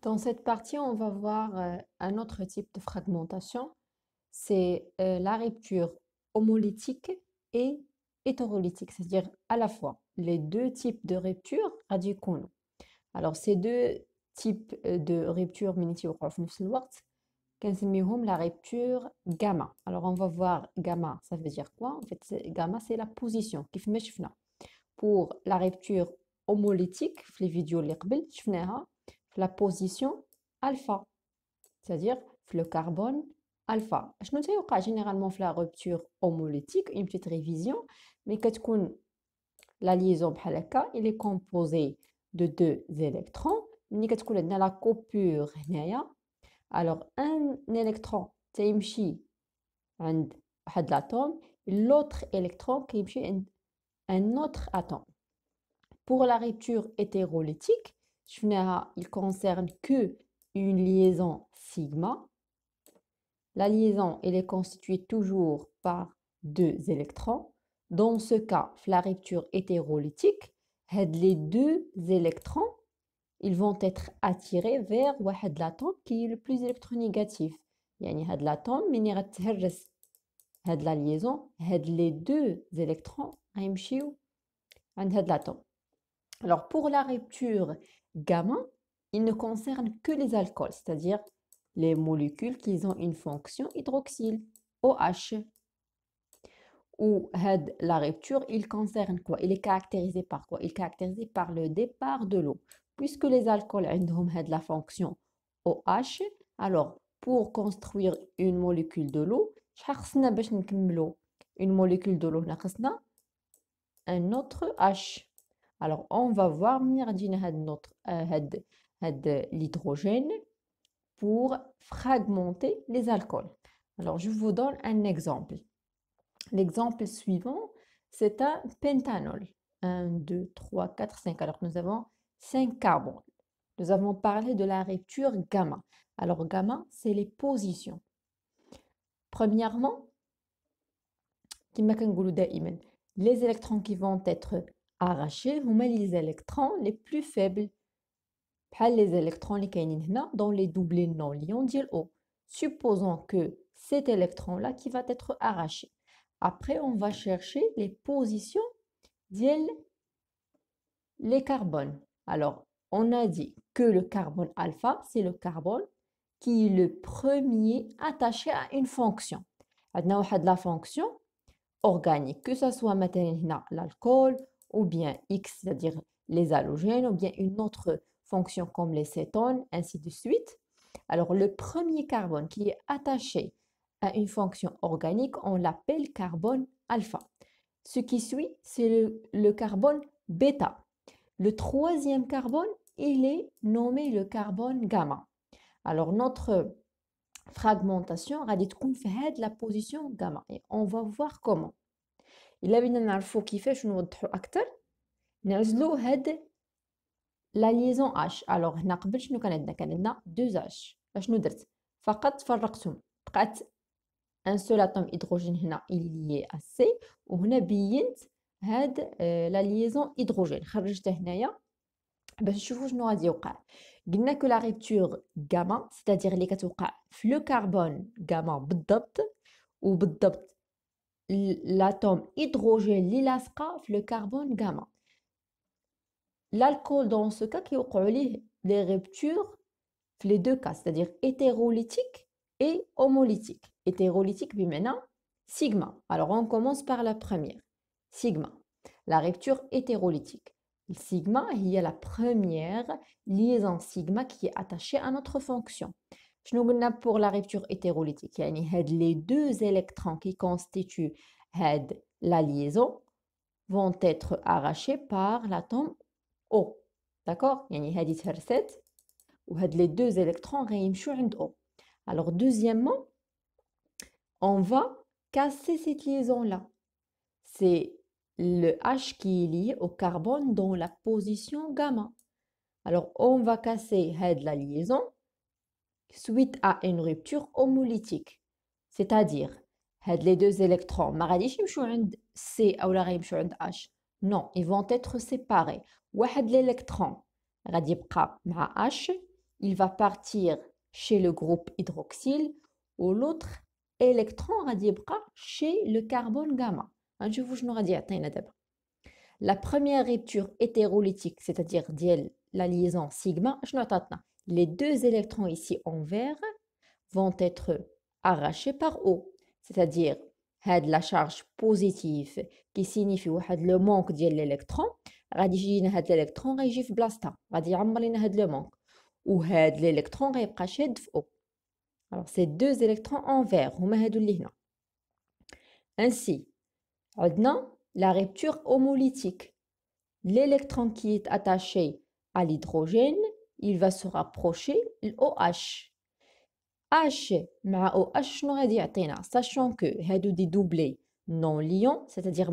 Dans cette partie, on va voir un autre type de fragmentation, c'est la rupture homolytique et hétérolytique, c'est-à-dire à la fois les deux types de rupture radicaux. Alors ces deux types de rupture ملي في نفس الوقت كنسميهم la rupture gamma. Alors on va voir gamma, ça veut dire quoi? En fait, gamma c'est la position كيف ما شفنا. Pour la rupture homolytique, في les vidéos اللي قبل شفناها في la position alpha, c'est-à-dire في le carbone alpha. شنو تيوقع généralement في la rupture homolytique? Une petite révision, mais كتكون la liaison بحال هكا, il est composé de deux électrons. ملي كتكون عندنا la coupure هنايا, alors un électron تيمشي عند واحد l'atome, l'autre électron كيمشي عند un autre atome. Pour la rupture hétérolytique, il concerne que une liaison sigma. La liaison, elle est constituée toujours par deux électrons. Dans ce cas, la rupture hétérolytique, les deux électrons, ils vont être attirés vers l'atome qui est le plus électronégatif. يعني هاد l'atome ملي غتهرس هاد la liaison, les deux électrons غيمشيو عند هاد l'atome. Alors, pour la rupture gamma, il ne concerne que les alcools, c'est-à-dire les molécules qui ont une fonction hydroxyle, OH. Ou la rupture, il concerne quoi? Il est caractérisé par quoi? Il est caractérisé par le départ de l'eau. Puisque les alcools ont la fonction OH, alors pour construire une molécule de l'eau, une molécule de l'eau, un autre H. Alors, on va voir l'hydrogène pour fragmenter les alcools. Alors, je vous donne un exemple. L'exemple suivant, c'est un pentanol. 1, 2, 3, 4, 5. Alors, nous avons 5 carbones. Nous avons parlé de la rupture gamma. Alors, gamma, c'est les positions. Premièrement, les électrons qui vont être arrachés, les électrons les plus faibles. Les électrons dans les doublés non lions ديال O. Supposons que cet électron-là qui va être arraché. Après, on va chercher les positions des les carbones. Alors, on a dit que le carbone alpha, c'est le carbone qui est le premier attaché à une fonction. On a la fonction organique, que ce soit maintenant l'alcool, ou bien X, c'est-à-dire les halogènes, ou bien une autre fonction comme les cétones, ainsi de suite. Alors, le premier carbone qui est attaché à une fonction organique, on l'appelle carbone alpha. Ce qui suit, c'est le carbone bêta. Le troisième carbone, il est nommé le carbone gamma. Alors, notre fragmentation va être la position gamma. Et on va voir comment. إلا بغينا نعرفو كيفاش نوضحو أكتر نعزلو هاد لا ليزون H. alors هنا قبل شنو كان عندنا 2H. اشنو درت؟ فقط فرقتهم، بقات ان سول اتوم هيدروجين هنا lié à C، وهنا بينت هاد لا ليزون هيدروجين خرجته هنايا باش نشوفو شنو غادي يوقع. قلنا كو لا ريبتور غاما ستادير اللي كتوقع في لو كربون غاما بالضبط، وبالضبط l'atome hydrogène اللي لاصقه في le carbone gamma. L'alcool dans ce cas كيوقعوا ليه des ruptures في les deux cas, c'est-à-dire hétérolytique et homolytique. Hétérolytique بمعنى sigma. Alors on commence par la première, sigma. La rupture hétérolytique. Sigma, il y a la première liaison sigma qui est attachée à notre fonction. شنو قلنا pour la rupture hétérolytique؟ يعني هاد les deux électrons qui constituent هاد la liaison vont être arrachés par l'atome O. D'accord؟ يعني هادي تهرست وهاد les deux électrons غيمشيو عند O. Alors deuxièmement, on va casser cette liaison-là. C'est le H qui est lié au carbone dans la position gamma. Alors on va casser هاد la liaison suite à une rupture homolytique. C'est-à-dire, les deux électrons, ما غاديش يمشيو عند C أو لا غيمشيو عند H. Non, ils vont être séparés. واحد l'électron غادي يبقى مع H il va partir chez le groupe hydroxyle ou l'autre électron غادي يبقى chez le carbone gamma. غنشوفوا شنو غادي يعطينا دابا. La première rupture hétérolytique, c'est-à-dire la liaison sigma, شنو عطاتنا؟ Les deux électrons ici en vert vont être arrachés par O, c'est-à-dire la charge positive qui signifie le manque de l'électron, غادي يجينا هاد l'électron غيجي في بلاصتها غادي يعمر لنا هاد لو مونك وهاد l'électron غيبقى شاد في O. Alors ces deux électrons en vert هما هادو اللي هنا. Ainsi عندنا la rupture homolytique. L'électron qui est attaché à l'hydrogène, il va se rapprocher l'OH. H مع OH شنو غادي يعطينا sachant que هادو دي doublés non liants c'est-à-dire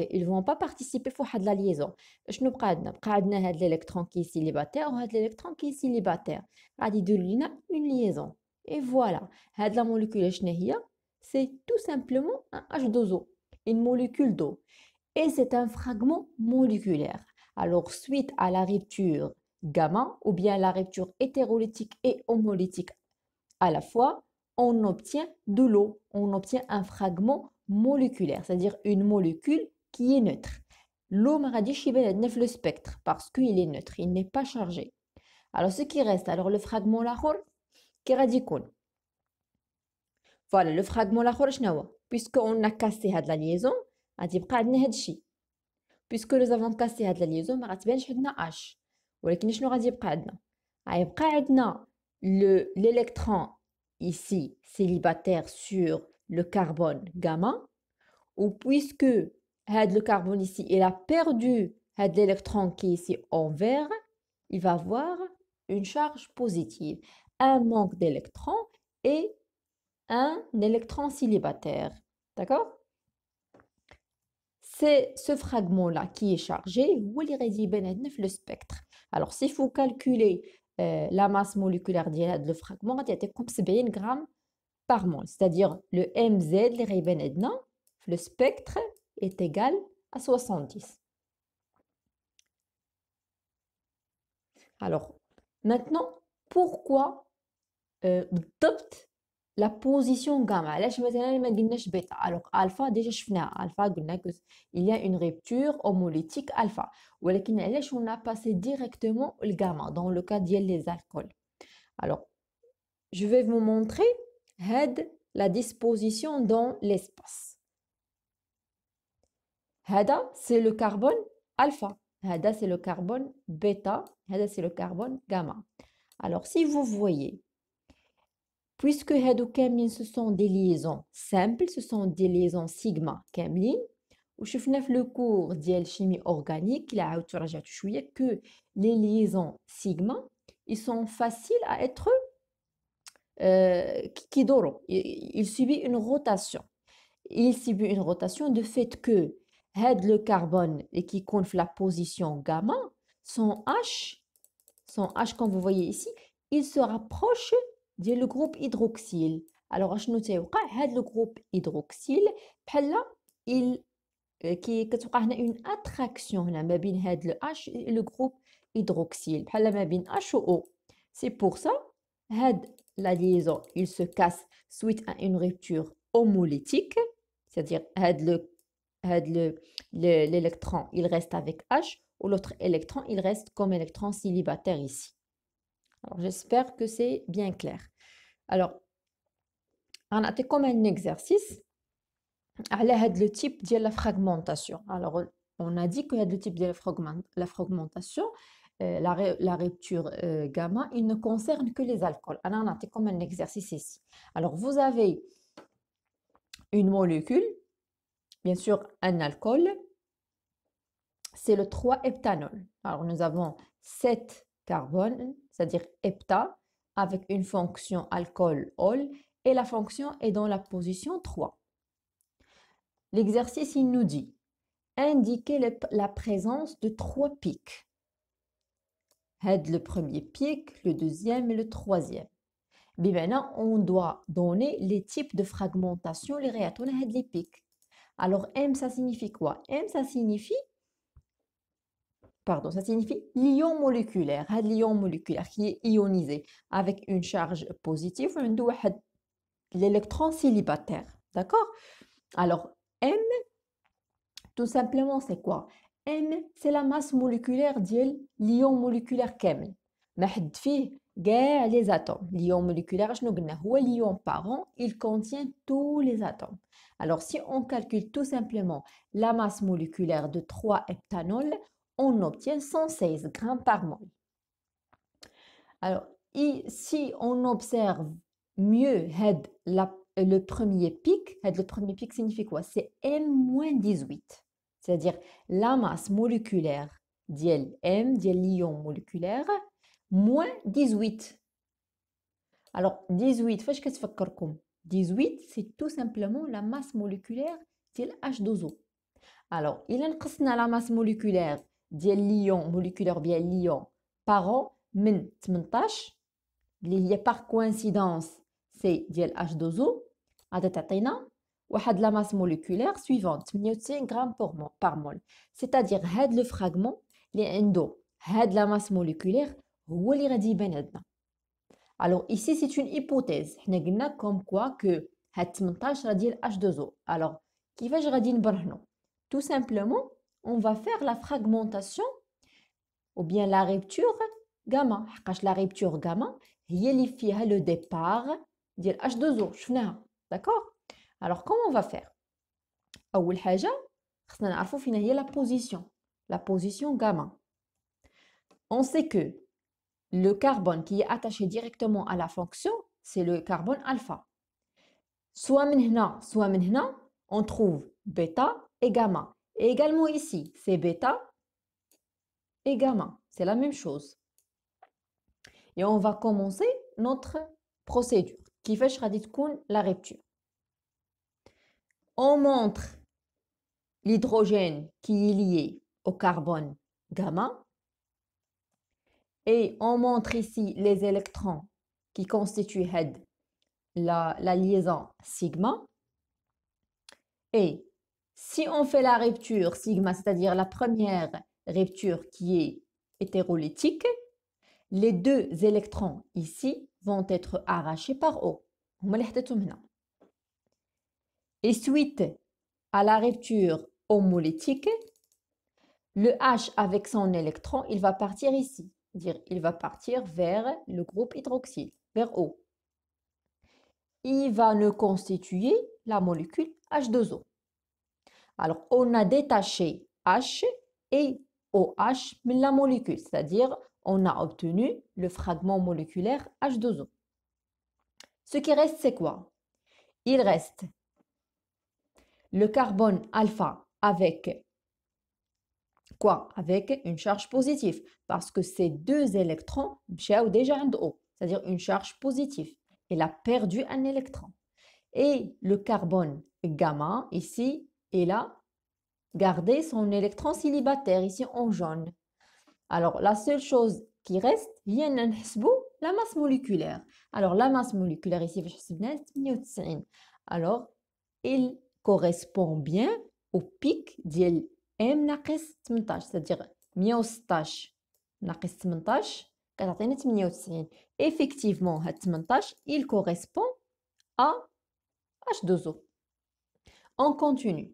ils vont pas participer في واحد la liaison. شنو بقى عندنا هاد l'électron qui est célibataire وهاد l'électron qui est célibataire غادي يدير لنا une liaison et voilà هاد la molécule شنو هي c'est tout simplement un H2O une molécule d'eau et c'est un fragment moléculaire. Alors suite à la rupture gamma ou bien la rupture hétérolytique et homolytique à la fois, on obtient de l'eau, on obtient un fragment moléculaire, c'est-à-dire une molécule qui est neutre. L'eau est le spectre parce qu'il est neutre, il n'est pas chargé. Alors ce qui reste, alors le fragment lahor, qui radicone. Voilà, le fragment lahor, puisqu'on a cassé la liaison, puisque nous avons cassé la liaison, ما غتبانش عندنا H. ولكن شنو غادي يبقى عندنا؟ غيبقى عندنا l'électron ici célibataire sur le carbone gamma, ou puisque le carbone ici il a perdu l'électron qui est ici en vert, il va avoir une charge positive, un manque d'électrons et un électron célibataire. D'accord? C'est ce fragment-là qui est chargé, ou le spectre. Alors, s'il faut calculer la masse moléculaire de fragment, c'est comme 70 grammes par mol. C'est-à-dire le MZ, le spectre est égal à 70. Alors, maintenant, pourquoi la position gamma alors alpha déjà alpha il y a une rupture homolytique alpha on a passé directement le gamma dans le cas des alcools. Alors je vais vous montrer la disposition dans l'espace. C'est le carbone alpha, c'est le carbone bêta, c'est le carbone gamma. Alors si vous voyez, puisque ce sont des liaisons simples, ce sont des liaisons sigma كاملين وشفنا في le cours ديال chimie organique اللي عاودت رجعت شويه que les liaisons sigma ils sont faciles à être il subit une rotation. Il subit une rotation de fait que le carbone qui compte la position gamma, son H comme vous voyez ici, il se rapproche le groupe hydroxyle. Alors, le groupe hydroxyle, il y a une attraction entre le H et le groupe hydroxyle. H ou O. C'est pour ça la liaison il se casse suite à une rupture homolytique, c'est-à-dire l'électron il reste avec H ou l'autre électron il reste comme électron célibataire ici. Alors j'espère que c'est bien clair. Alors on a comme un exercice à le type de la fragmentation. Alors on a dit que le type de la fragmentation, la rupture gamma, il ne concerne que les alcools. Alors on a comme un exercice ici. Alors vous avez une molécule, bien sûr un alcool, c'est le 3-heptanol. Alors nous avons 7 carbones, c'est-à-dire hepta, avec une fonction alcool-ol, et la fonction est dans la position 3. L'exercice, il nous dit indiquer la présence de 3 pics. Le premier pic, le deuxième et le troisième. Maintenant, on doit donner les types de fragmentation, les pics. Alors, M, ça signifie quoi? M, ça signifie pardon, ça signifie l'ion moléculaire. هاد l'ion moléculaire qui est ionisé avec une charge positive وعنده واحد l'électron célibataire. D'accord? Alors, M, tout simplement, c'est quoi? M, c'est la masse moléculaire ديال l'ion moléculaire كامل. ما حد فيه كاع les atomes. L'ion moléculaire, شنو قلنا؟ هو l'ion parent, il contient tous les atomes. Alors, si on calcule tout simplement la masse moléculaire de 3-heptanol, on obtient 116 grammes par mol. Alors, si on observe mieux le premier pic signifie quoi? C'est M-18. C'est-à-dire la masse moléculaire ديال M, ديال l'ion moléculaire, moins 18. Alors, 18, فاش كتفكركم؟ 18, c'est tout simplement la masse moléculaire ديال H2O. Alors, il نقصنا la masse moléculaire ديال l'ion moléculaire bien l'ion parent من 18 اللي هي par coïncidence c'est ديال H2O غادي تعطينا واحد la masse moléculaire suivante 98 grammes par mol. C'est-à-dire هاد le fragment اللي عنده هاد la masse moléculaire هو اللي غادي يبان عندنا. Alors ici c'est une hypothèse. حنا قلنا comme quoi que هاد 18 راه ديال H2O. Alors كيفاش غادي نبرهنو؟ Tout simplement, on va faire la fragmentation ou bien la rupture gamma. La rupture gamma, هي اللي فيها le départ ديال H2O. شفناها. D'accord? Alors, comment on va faire? أول حاجة خصنا نعرفو فين هي la position gamma. On sait que le carbone qui est attaché directement à la fonction, c'est le carbone alpha. Soit من هنا, on trouve bêta et gamma. Et également ici, c'est bêta et gamma. C'est la même chose. Et on va commencer notre procédure. كيفاش غادي تكون la rupture? On montre l'hydrogène qui est lié au carbone gamma. Et on montre ici les électrons qui constituent la liaison sigma. Et si on fait la rupture sigma, c'est-à-dire la première rupture qui est hétérolytique, les deux électrons ici vont être arrachés par O. Et suite à la rupture homolytique, le H avec son électron, il va partir ici. C'est-à-dire, il va partir vers le groupe hydroxyle, vers O. Il va nous constituer la molécule H2O. Alors, on a détaché H et OH de la molécule, c'est-à-dire on a obtenu le fragment moléculaire H2O. Ce qui reste, c'est quoi? Il reste le carbone alpha avec quoi? Avec une charge positive, parce que ces deux électrons ont déjà un O, c'est-à-dire une charge positive. Il a perdu un électron. Et le carbone gamma, ici, il a gardé son électron célibataire, ici en jaune. Alors, la seule chose qui reste, il y a la masse moléculaire. Alors, la masse moléculaire ici, 98. Alors, il correspond bien au pic de M ناقص 18, c'est-à-dire 116 ناقص 18 كتعطينا 98. Effectivement, 18, il correspond à H2O. On continue.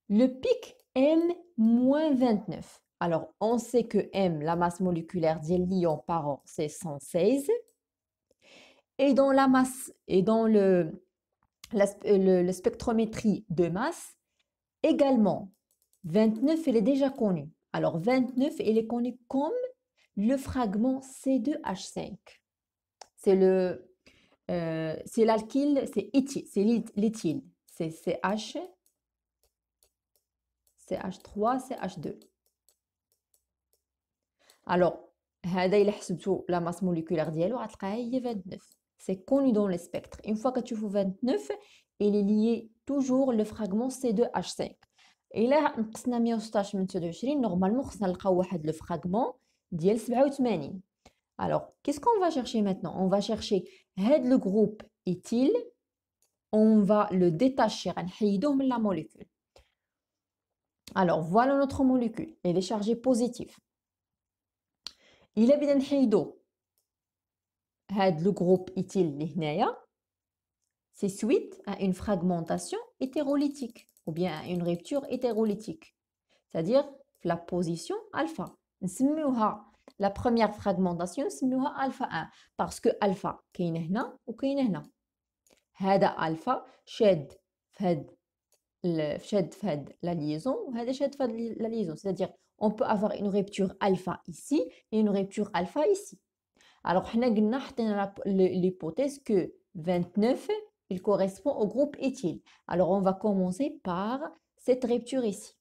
Le pic M-29. Alors, on sait que M, la masse moléculaire de l'ion parent, c'est 116. Et dans la masse, et dans le spectrométrie de masse, également, 29, elle est déjà connue. Alors, 29, elle est connue comme le fragment C2H5. C'est l'alkyle, c'est l'éthyle. C'est CH, CH3, CH2. Alors, هذا إلا حسبتو la masse moléculaire ديالو غتلقاها هي 29. C'est connu dans le spectre. Une fois que tu fais 29, il est lié toujours le fragment C2H5. إلا نقصنا 116 من 29 normalement خصنا نلقاو واحد le fragment ديال 87. Alors, qu'est-ce qu'on va chercher maintenant? On va chercher le groupe éthyle. On va le détacher, غنحيدوه من la molécule. Alors, voilà notre molécule. Elle est chargée positive. Il a bien نحيدو هاد le groupe éthyle اللي هنايا. C'est suite à une fragmentation hétérolytique ou bien à une rupture hétérolytique. C'est-à-dire la position alpha. نسميوها la première fragmentation نسميوها alpha 1 parce que alpha كاين هنا وكاين هنا. هذا alpha شاد في هاد شاد في هاد la liaison وهذا شاد في هاد la liaison. C'est-à-dire on peut avoir une rupture alpha ici et une rupture alpha ici. Alors حنا قلنا حطينا l'hypothèse que 29 il correspond au groupe éthyle. Alors on va commencer par cette rupture ici.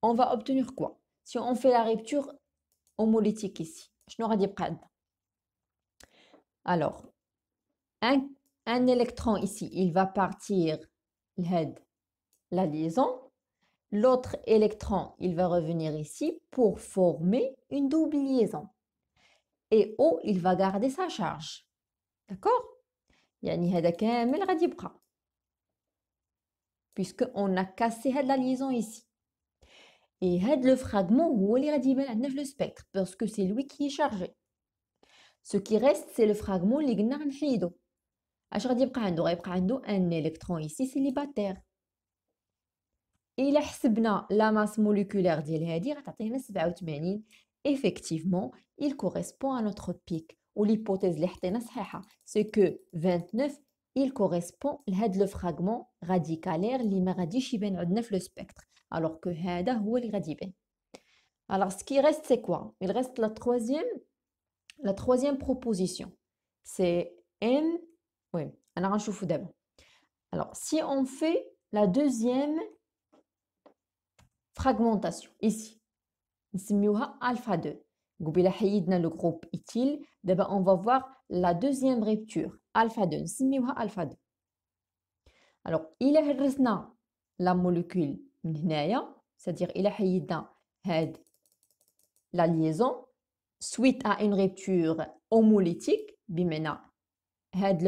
On va obtenir quoi? Si on fait la rupture homolytique ici, شنو غادي يبقى عندنا؟ Alors, un électron ici, il va partir la liaison. L'autre électron, il va revenir ici pour former une double liaison. Et O, il va garder sa charge. D'accord? يعني هذا كامل غادي يبقى. Puisque on a cassé la liaison ici. Et le fragment هو اللي غادي يبان عندنا في le spectre parce que c'est lui qui est chargé. Ce qui reste, c'est le fragment اللي قلنا غنحيدو. اش غادي يبقى عنده؟ غيبقى عنده un électron ici célibataire. إلا حسبنا la masse moléculaire ديال هادي غتعطينا 87. Effectivement, il correspond à notre pic. Ou l'hypothèse اللي حطينا صحيحة. C'est que 29, il correspond لهاد le fragment radicalaire اللي ما غاديش يبان عندنا في le spectre. Alors que هذا هو اللي غادي يبان. Alors ce qui reste, c'est quoi? Il reste la troisième proposition. C'est M. Oui, أنا غنشوفو دابا. Alors, si on fait la deuxième fragmentation, ici, نسميوها alpha 2. قبيله حيدنا le groupe éthyle. D'abord, on va voir la deuxième rupture, alpha 2. نسميوها alpha 2. Alors, إلا هرسنا la molécule من هنايا, c'est-à-dire إلا حيدنا هاد la liaison, suite à une rupture homolytique, بمعنى هاد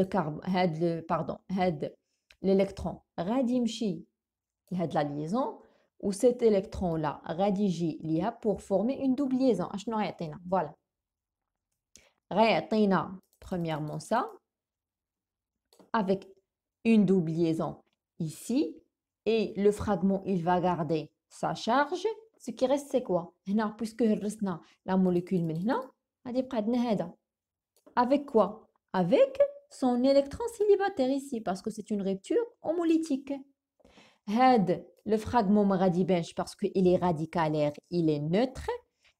l'électron غادي يمشي لهاد la liaison و cet électron là غادي يجي ليها pour former une double liaison. اشنو غيعطينا؟ voilà غيعطينا premièrement ça avec une double liaison ici et le fragment il va garder sa charge. Ce qui reste c'est quoi هنا puisque هرسنا la molécule من هنا غادي يبقى عندنا هذا avec quoi avec son électron célibataire ici parce que c'est une rupture homolytique. Le fragment ما غادي يبانش parce que il est radicalaire, il est neutre.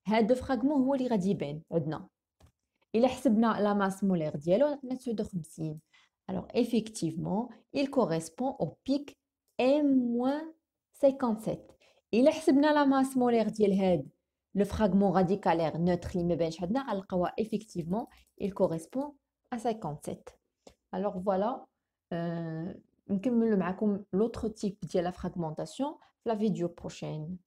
هذا fragment هو اللي غادي يبان عندنا. إلا حسبنا la masse molaire ديالو عندنا 59. Alors effectivement, il correspond au pic M-57. إلا حسبنا la masse molaire ديال le fragment radicalaire neutre اللي ما بانش عندنا غنلقاوها effectivement il correspond à 57. Alors voilà, نكمل معكم l'autre type de la fragmentation la vidéo prochaine.